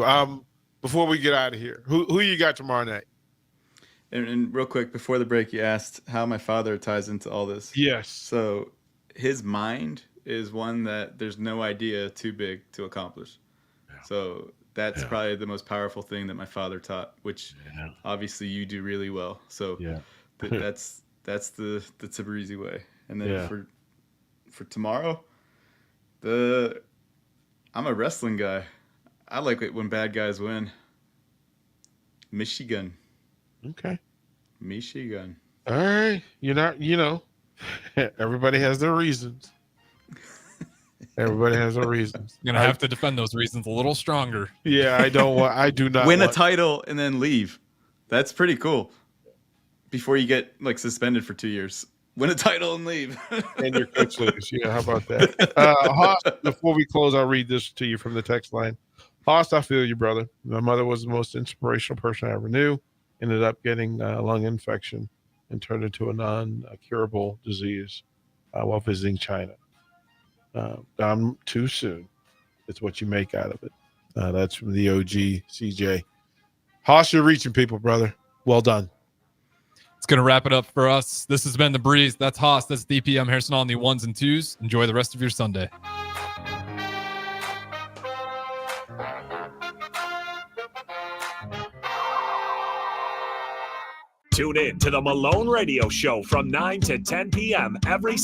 Before we get out of here, who you got tomorrow night? And real quick, before the break, you asked how my father ties into all this. Yes. So his mind is one that there's no idea too big to accomplish. Yeah. So that's probably the most powerful thing that my father taught, which obviously you do really well. So that's the Tabrizi way. And then for tomorrow, I'm a wrestling guy. I like it when bad guys win. Michigan. Okay. Michigan. All right. Everybody has their reasons. Everybody has their reasons. You're going to have to defend those reasons a little stronger. Yeah, I do not win a title and then leave. That's pretty cool. Before you get suspended for 2 years. Win a title and leave. And your coach leaves. Yeah, how about that? Haas, before we close, I'll read this to you from the text line. Haas, I feel you, brother. My mother was the most inspirational person I ever knew. Ended up getting a lung infection and turned into a non-curable disease while visiting China. I'm too soon. It's what you make out of it. That's from the OG CJ. Haas, you're reaching people, brother. Well done. It's going to wrap it up for us. This has been The Breeze. That's Haas. That's DP. I'm Harrison on the ones and twos. Enjoy the rest of your Sunday. Tune in to the Malone Radio Show from 9 to 10 p.m. every